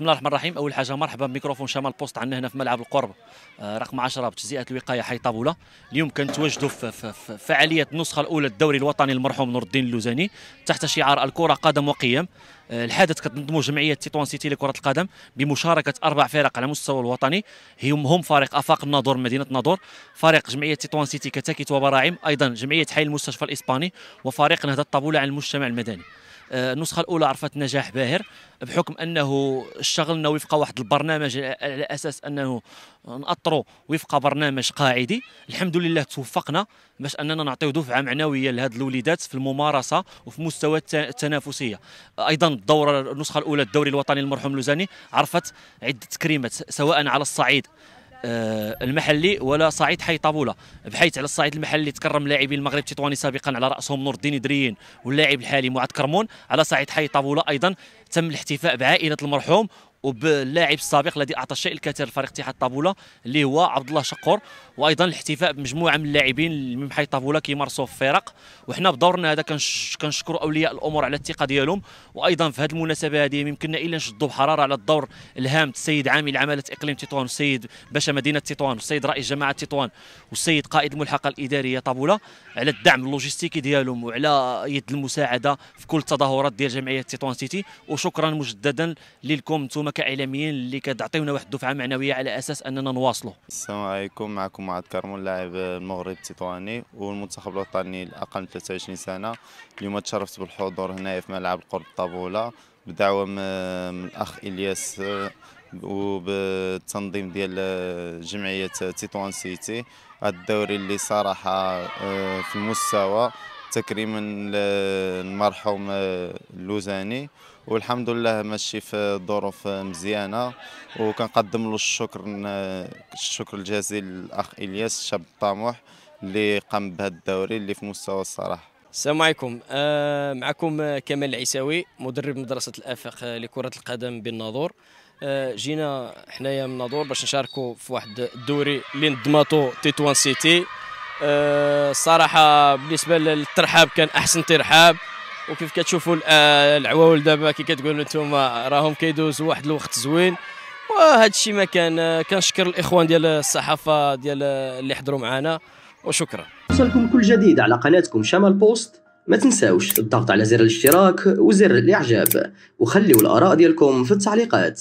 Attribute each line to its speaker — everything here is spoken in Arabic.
Speaker 1: الله الرحمن الرحيم. اول حاجه مرحبا بميكروفون شمال بوست عندنا هنا في ملعب القرب رقم 10 بتجزئه الوقايه حي طابوله. اليوم كنتواجدوا في فعاليه النسخه الاولى الدوري الوطني المرحوم نور الدين اللوزاني تحت شعار الكره قدم وقيم. الحدث كتنظمه جمعيه تطوان سيتي لكره القدم بمشاركه 4 فرق على مستوى الوطني، هم فريق افاق الناظور مدينه الناظور، فريق جمعيه تطوان سيتي كتاكيت وبراعم، ايضا جمعيه حي المستشفى الاسباني، وفريق نهضه طابوله على المجتمع المدني. النسخه الاولى عرفت نجاح باهر بحكم انه اشتغلنا وفق واحد البرنامج على اساس انه نأطروا وفق برنامج قاعدي. الحمد لله توفقنا باش اننا نعطيو دفعه معنويه لهذه الوليدات في الممارسه وفي مستوى التنافسيه. ايضا النسخه الاولى الدوري الوطني المرحوم اللوزاني عرفت عده تكريمات سواء على الصعيد المحلي ولا صعيد حي طابوله، بحيث على الصعيد المحلي تكرم لاعبي المغرب التطواني سابقا على راسهم نور الدين دريين واللاعب الحالي معاذ كرمون. على صعيد حي طابوله ايضا تم الاحتفاء بعائله المرحوم وباللاعب السابق الذي اعطى الشيء الكثير لفريق اتحاد طابوله اللي هو عبد الله شقور، وايضا الاحتفاء بمجموعه من اللاعبين من حي طابوله كيمارسوا في فرق. وحنا بدورنا هذا كنشكروا اولياء الامور على الثقه ديالهم. وايضا في هذه المناسبه هذه يمكننا الا نشدوا بحراره على الدور الهام السيد عامل عماله اقليم تطوان والسيد باشا مدينه تطوان والسيد رئيس جماعه تطوان والسيد قائد الملحقه الاداريه طابوله على الدعم اللوجستيكي ديالهم وعلى يد المساعده في كل التظاهرات ديال جمعيه تطوان سيتي. وشكرا مجددا لكم انتم كاعلاميين اللي كتعطيونا واحد الدفعه معنويه على اساس اننا نواصلوا.
Speaker 2: السلام عليكم، معكم معاذ كرمون لاعب المغرب التطواني والمنتخب الوطني الاقل من 23 سنه. اليوم تشرفت بالحضور هنا في ملعب القرب طابوله بدعوه من الاخ الياس وبالتنظيم ديال جمعيه تطوان سيتي. هذا الدوري اللي صراحه في المستوى تكريما للمرحوم اللوزاني، والحمد لله ماشي في ظروف مزيانه. وكنقدم له الشكر الجزيل للاخ الياس الشاب الطموح اللي قام بهذا الدوري اللي في مستوى الصراحه.
Speaker 3: السلام عليكم، معكم كمال العيساوي مدرب مدرسه الافاق لكره القدم بالناظور. جينا حنايا من الناظور باش نشاركوا في واحد الدوري اللي نظماتو تطوان سيتي. الصراحه بالنسبه للترحاب كان احسن ترحاب، وكيف كتشوفوا العواول دابا كي كتقولوا نتوما راهم كيدوزوا واحد الوقت زوين. وهذا الشيء ما كنشكر الاخوان ديال الصحافه ديال اللي حضروا معنا وشكرا.
Speaker 4: يوصلكم كل جديد على قناتكم شمال بوست. ما تنساوش الضغط على زر الاشتراك وزر الاعجاب وخليوا الاراء ديالكم في التعليقات.